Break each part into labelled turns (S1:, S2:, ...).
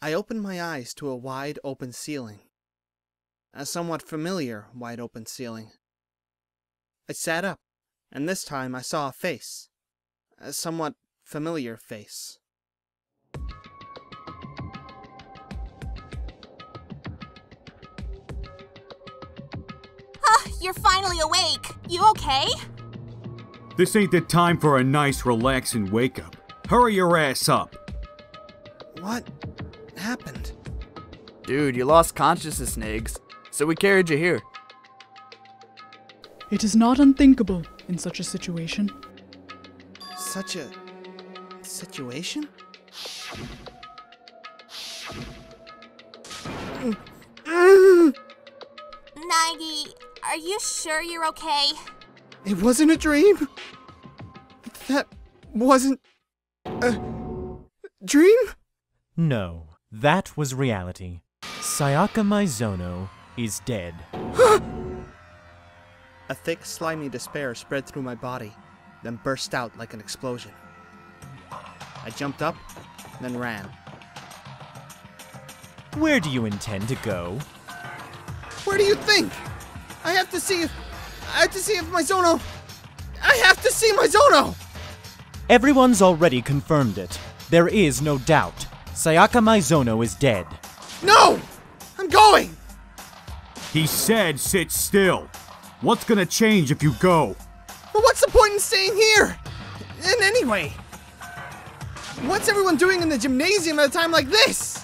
S1: I opened my eyes to a wide open ceiling. A somewhat familiar wide open ceiling. I sat up, and this time I saw a face. A somewhat familiar face.
S2: You're finally awake. You okay?
S3: This ain't the time for a nice, relaxing wake-up. Hurry your ass up.
S1: What happened?
S4: Dude, you lost consciousness, Nags, so we carried you here.
S5: It is not unthinkable in such a situation.
S1: Such a situation?
S2: Naegi, are you sure you're okay?
S1: It wasn't a dream? That wasn't a dream?
S6: No, that was reality. Sayaka Maizono is dead.
S1: A thick, slimy despair spread through my body, then burst out like an explosion. I jumped up, then ran.
S6: Where do you intend to go?
S1: Where do you think? I have to see if Maizono... I have to see Maizono!
S6: Everyone's already confirmed it. There is no doubt. Sayaka Maizono is dead.
S1: No! I'm going!
S3: He said sit still. What's gonna change if you go?
S1: But what's the point in staying here? And anyway... What's everyone doing in the gymnasium at a time like this?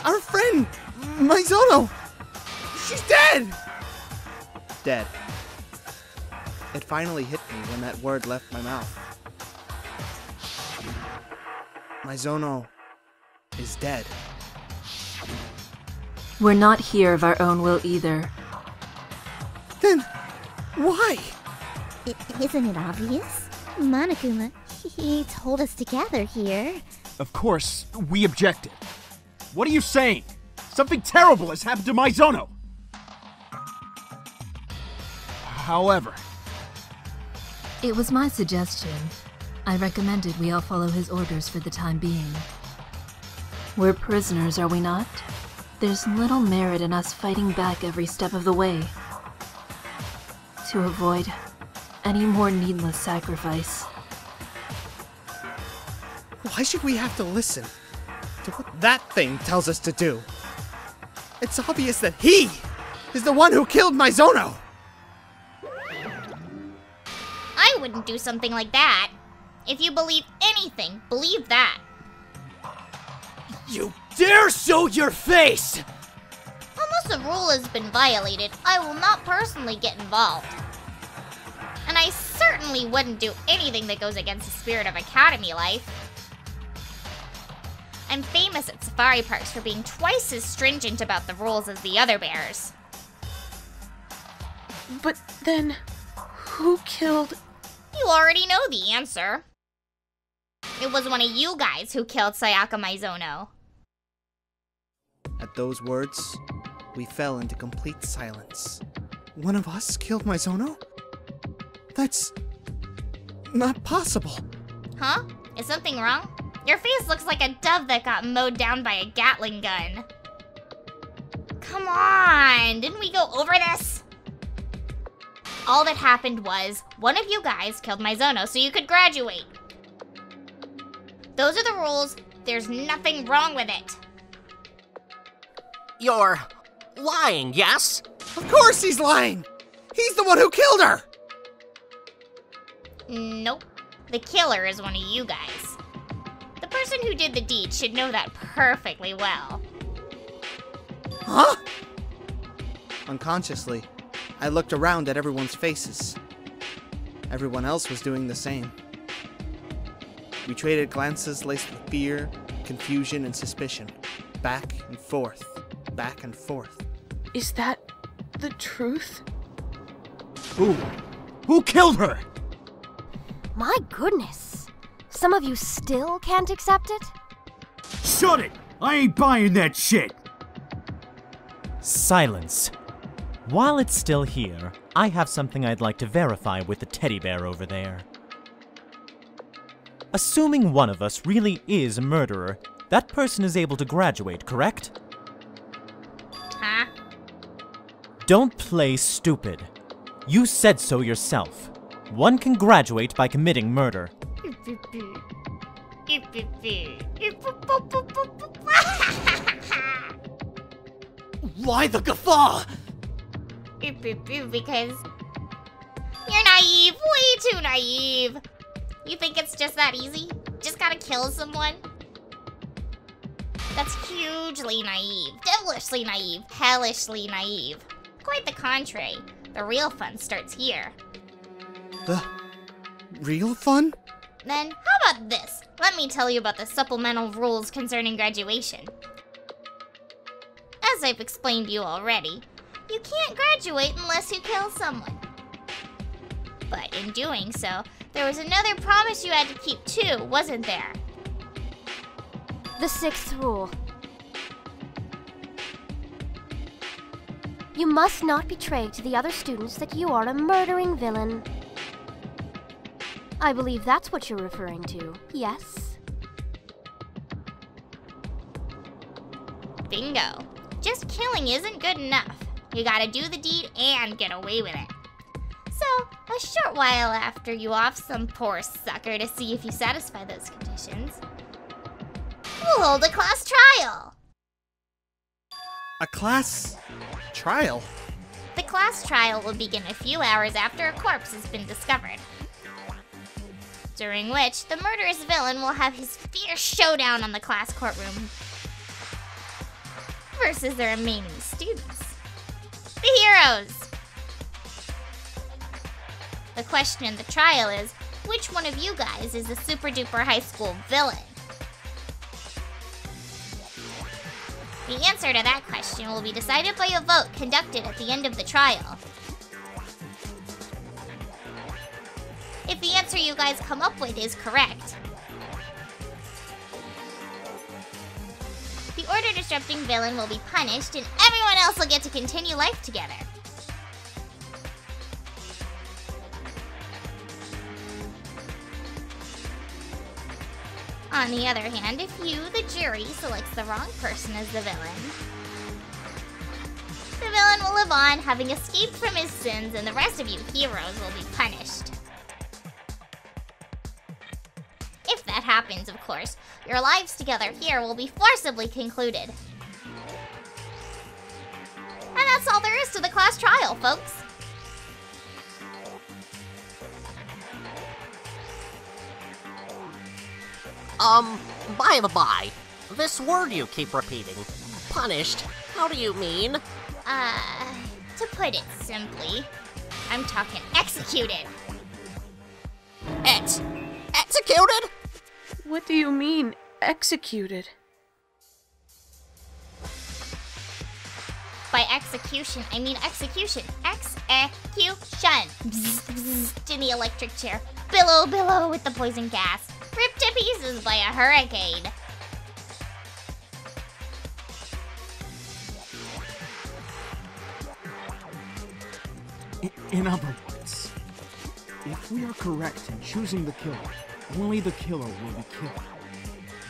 S1: Our friend, Maizono! She's dead! Dead. It finally hit me when that word left my mouth. Maizono is dead.
S7: We're not here of our own will either.
S1: Then, why?
S8: Isn't it obvious? Monokuma, he told us to gather here.
S9: Of course, we objected. What are you saying? Something terrible has happened to Maizono! However...
S7: It was my suggestion. I recommended we all follow his orders for the time being. We're prisoners, are we not? There's little merit in us fighting back every step of the way. To avoid any more needless sacrifice.
S1: Why should we have to listen to what that thing tells us to do? It's obvious that he is the one who killed Maizono!
S10: I wouldn't do something like that. If you believe anything, believe that.
S9: You dare show your face!
S10: Unless a rule has been violated, I will not personally get involved. And I certainly wouldn't do anything that goes against the spirit of Academy life. I'm famous at safari parks for being twice as stringent about the rules as the other bears.
S2: But then, who killed...
S10: You already know the answer. It was one of you guys who killed Sayaka Maizono.
S1: At those words, we fell into complete silence. One of us killed Maizono? That's... not possible.
S10: Huh? Is something wrong? Your face looks like a dove that got mowed down by a Gatling gun. Come on, didn't we go over this? All that happened was, one of you guys killed Maizono so you could graduate. Those are the rules. There's nothing wrong with it.
S11: You're lying, yes?
S1: Of course he's lying! He's the one who killed her!
S10: Nope. The killer is one of you guys. The person who did the deed should know that perfectly well.
S1: Huh? Unconsciously, I looked around at everyone's faces. Everyone else was doing the same. We traded glances laced with fear, confusion, and suspicion. Back and forth, back and forth.
S2: Is that the truth?
S9: Who killed her?
S8: My goodness. Some of you still can't accept it?
S3: Shut it! I ain't buying that shit!
S6: Silence. While it's still here, I have something I'd like to verify with the teddy bear over there. Assuming one of us really is a murderer, that person is able to graduate, correct?
S10: Huh?
S6: Don't play stupid. You said so yourself. One can graduate by committing murder.
S11: Why the guffaw?
S10: Because you're naive, way too naive. You think it's just that easy? Just gotta kill someone? That's hugely naive, devilishly naive, hellishly naive. Quite the contrary. The real fun starts here.
S1: The real fun?
S10: Then, how about this? Let me tell you about the supplemental rules concerning graduation. As I've explained to you already, you can't graduate unless you kill someone. But in doing so, there was another promise you had to keep too, wasn't there?
S12: The 6th rule. You must not betray to the other students that you are a murdering villain. I believe that's what you're referring to, yes?
S10: Bingo. Just killing isn't good enough. You gotta do the deed and get away with it. So, a short while after you off some poor sucker to see if you satisfy those conditions, we'll hold a class trial.
S1: A class trial?
S10: The class trial will begin a few hours after a corpse has been discovered, during which the murderous villain will have his fierce showdown on the class courtroom versus the remaining students, the heroes. The question in the trial is, which one of you guys is the super duper high school villain? The answer to that question will be decided by a vote conducted at the end of the trial. If the answer you guys come up with is correct, the order disrupting villain will be punished and everyone else will get to continue life together. On the other hand, if you, the jury, selects the wrong person as the villain will live on, having escaped from his sins, and the rest of you heroes will be punished. If that happens, of course, your lives together here will be forcibly concluded. And that's all there is to the class trial, folks.
S11: By the by, this word you keep repeating, punished, how do you mean?
S10: To put it simply, I'm talking executed.
S11: Executed?
S13: What do you mean, executed?
S10: By execution, I mean execution. Execution. Bzz, bzz, in the electric chair. Billow, billow with the poison gas. Ripped to pieces by a hurricane.
S9: In other words, if we are correct in choosing the killer, only the killer will be killed.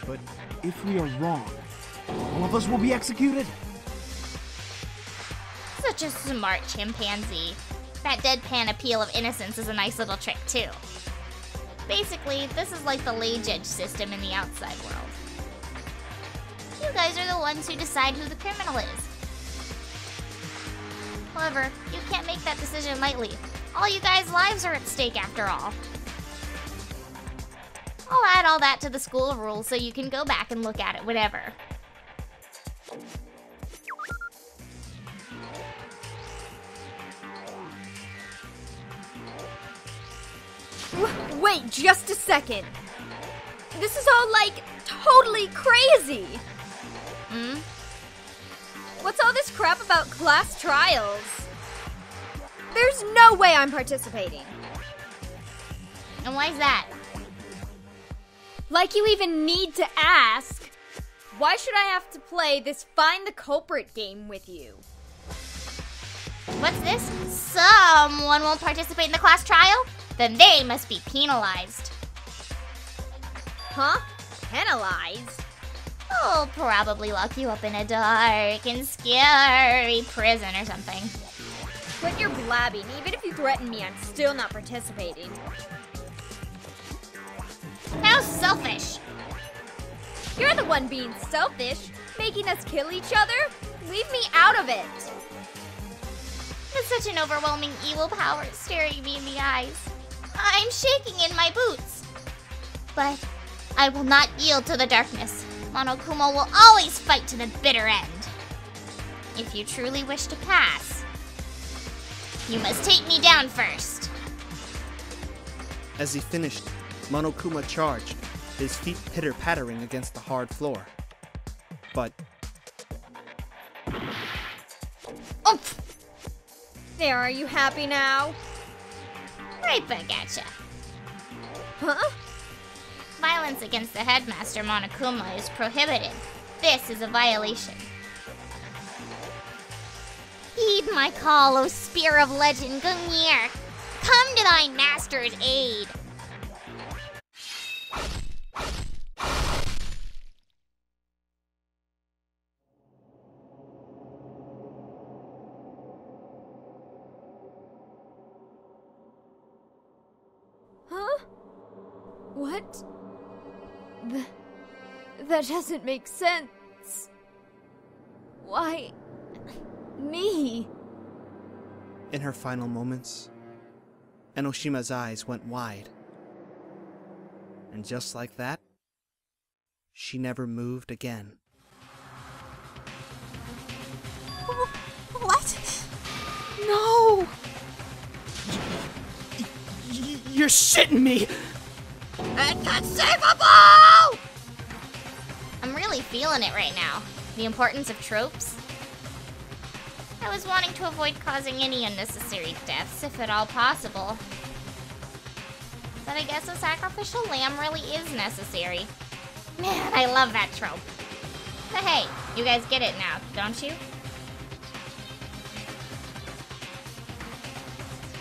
S9: But if we are wrong, all of us will be executed?
S10: Such a smart chimpanzee. That deadpan appeal of innocence is a nice little trick, too. Basically, this is like the lay judge system in the outside world. You guys are the ones who decide who the criminal is. However, you can't make that decision lightly. All you guys' lives are at stake after all. I'll add all that to the school rules so you can go back and look at it whenever.
S14: Wait just a second. This is all, like, totally crazy. What's all this crap about class trials? There's no way I'm participating.
S10: And why's that?
S14: Like you even need to ask. Why should I have to play this find the culprit game with you?
S10: What's this? Someone won't participate in the class trial? Then they must be penalized.
S14: Huh? Penalized?
S10: I'll probably lock you up in a dark and scary prison or something.
S14: Quit your blabbing. Even if you threaten me, I'm still not participating.
S10: How selfish!
S14: You're the one being selfish, making us kill each other. Leave me out of it.
S10: With such an overwhelming evil power staring me in the eyes, I'm shaking in my boots. But I will not yield to the darkness. Monokuma will always fight to the bitter end. If you truly wish to pass, you must take me down first.
S1: As he finished, Monokuma charged, his feet pitter-pattering against the hard floor. But...
S10: Oh!
S14: There, are you happy now?
S10: Right back at ya.
S14: Huh?
S10: Violence against the headmaster Monokuma is prohibited. This is a violation. Heed my call, O Spear of Legend Gungnir. Come to thy master's aid.
S14: Huh? What? That doesn't make sense. Why... me?
S1: In her final moments, Enoshima's eyes went wide. And just like that, she never moved again.
S2: What?
S1: No! You're shitting me!
S10: Inconceivable! I'm really feeling it right now. The importance of tropes. I was wanting to avoid causing any unnecessary deaths, if at all possible. But I guess a sacrificial lamb really is necessary. Man, I love that trope. But hey, you guys get it now, don't you?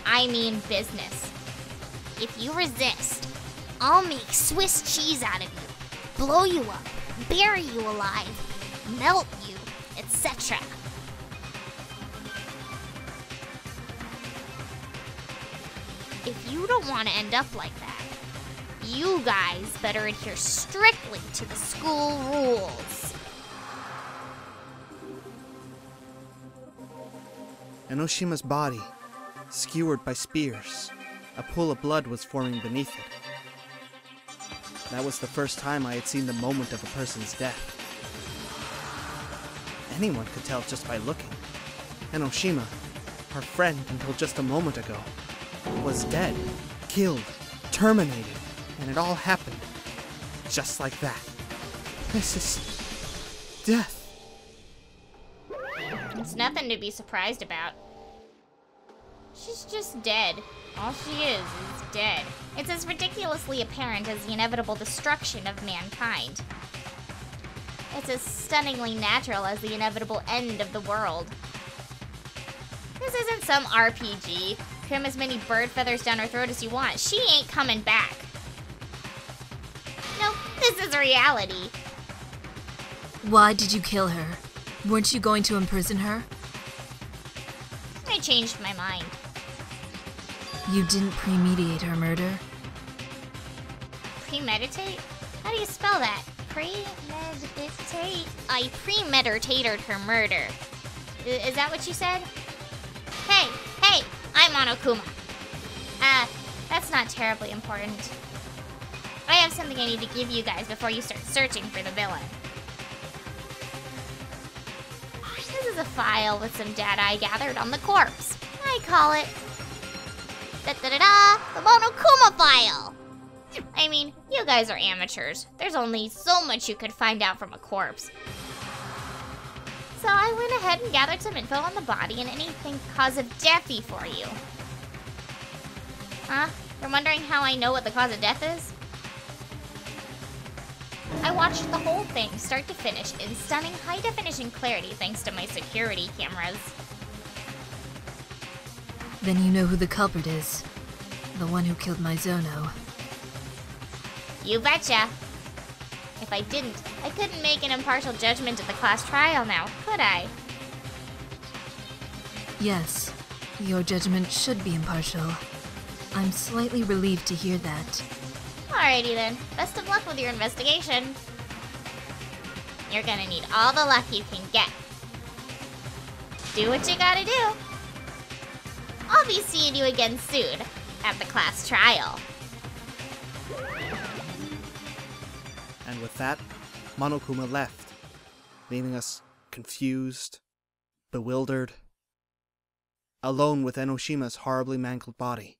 S10: I mean business. If you resist, I'll make Swiss cheese out of you, blow you up, bury you alive, melt you, etc. If you don't want to end up like that, you guys better adhere strictly to the school rules.
S1: Enoshima's body, skewered by spears, a pool of blood was forming beneath it. That was the first time I had seen the moment of a person's death. Anyone could tell just by looking. Enoshima, her friend until just a moment ago, was dead, killed, terminated, and it all happened just like that. This is death.
S10: It's nothing to be surprised about. She's just dead. All she is dead. It's as ridiculously apparent as the inevitable destruction of mankind. It's as stunningly natural as the inevitable end of the world. This isn't some RPG. Cram as many bird feathers down her throat as you want. She ain't coming back. No, this is reality.
S7: Why did you kill her? Weren't you going to imprison her?
S10: I changed my mind.
S7: You didn't premeditate her murder?
S10: Premeditate? How do you spell that? Premeditate? I premeditated her murder. Is that what you said? Hey, I'm Monokuma. That's not terribly important. I have something I need to give you guys before you start searching for the villain. This is a file with some data I gathered on the corpse. I call it the Monokuma file. I mean, you guys are amateurs. There's only so much you could find out from a corpse. So I went ahead and gathered some info on the body and anything cause of deathy for you. Huh? You're wondering how I know what the cause of death is? I watched the whole thing start to finish in stunning high-definition clarity thanks to my security cameras.
S7: Then you know who the culprit is. The one who killed Maizono.
S10: You betcha. If I didn't, I couldn't make an impartial judgment at the class trial now, could I?
S7: Yes, your judgment should be impartial. I'm slightly relieved to hear that.
S10: Alrighty then. Best of luck with your investigation. You're gonna need all the luck you can get. Do what you gotta do. I'll be seeing you again soon at the class trial.
S1: And with that, Monokuma left, leaving us confused, bewildered, alone with Enoshima's horribly mangled body.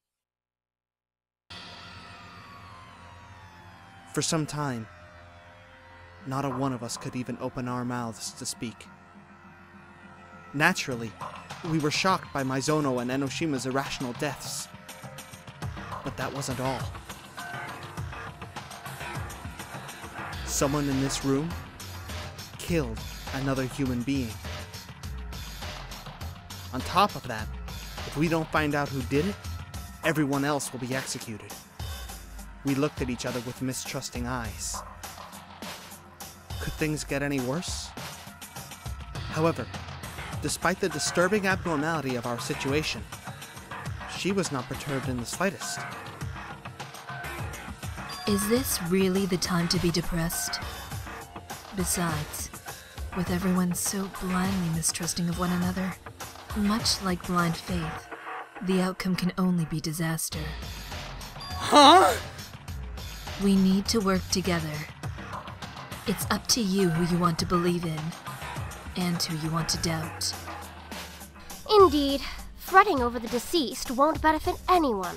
S1: For some time, not a one of us could even open our mouths to speak. Naturally, we were shocked by Maizono and Enoshima's irrational deaths. But that wasn't all. Someone in this room killed another human being. On top of that, if we don't find out who did it, everyone else will be executed. We looked at each other with mistrusting eyes. Could things get any worse? However, despite the disturbing abnormality of our situation, she was not perturbed in the slightest.
S7: Is this really the time to be depressed? Besides, with everyone so blindly mistrusting of one another, much like blind faith, the outcome can only be disaster.
S1: Huh?
S7: We need to work together. It's up to you who you want to believe in, and who you want to doubt.
S12: Indeed, fretting over the deceased won't benefit anyone.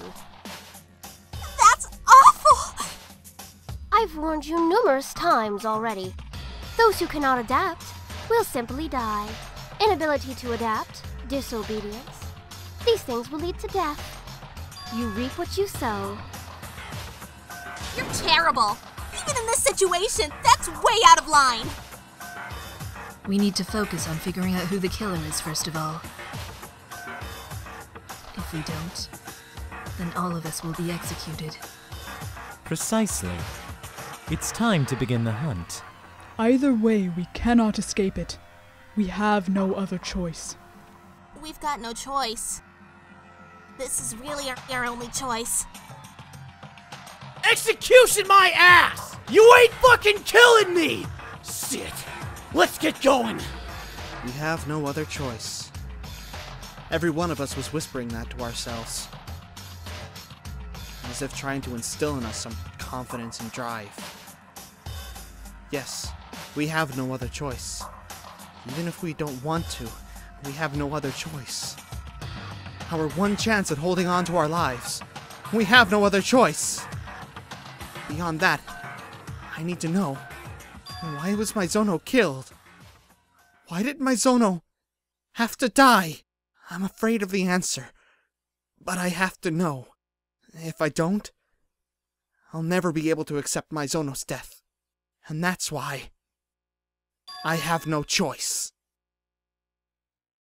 S2: That's awful!
S12: I've warned you numerous times already. Those who cannot adapt will simply die. Inability to adapt, disobedience. These things will lead to death. You reap what you sow.
S2: You're terrible! Even in this situation, that's way out of line!
S7: We need to focus on figuring out who the killer is first of all. If we don't, then all of us will be executed.
S6: Precisely. It's time to begin the hunt.
S5: Either way, we cannot escape it. We have no other choice.
S2: We've got no choice. This is really our only choice.
S9: Execution my ass! You ain't fucking killing me! Shit. Let's get going.
S1: We have no other choice. Every one of us was whispering that to ourselves, as if trying to instill in us some confidence and drive. Yes, we have no other choice. Even if we don't want to, we have no other choice. Our one chance at holding on to our lives. We have no other choice. Beyond that, I need to know, why was Maizono killed? Why did Maizono have to die? I'm afraid of the answer, but I have to know. If I don't, I'll never be able to accept Maizono's death. And that's why I have no choice.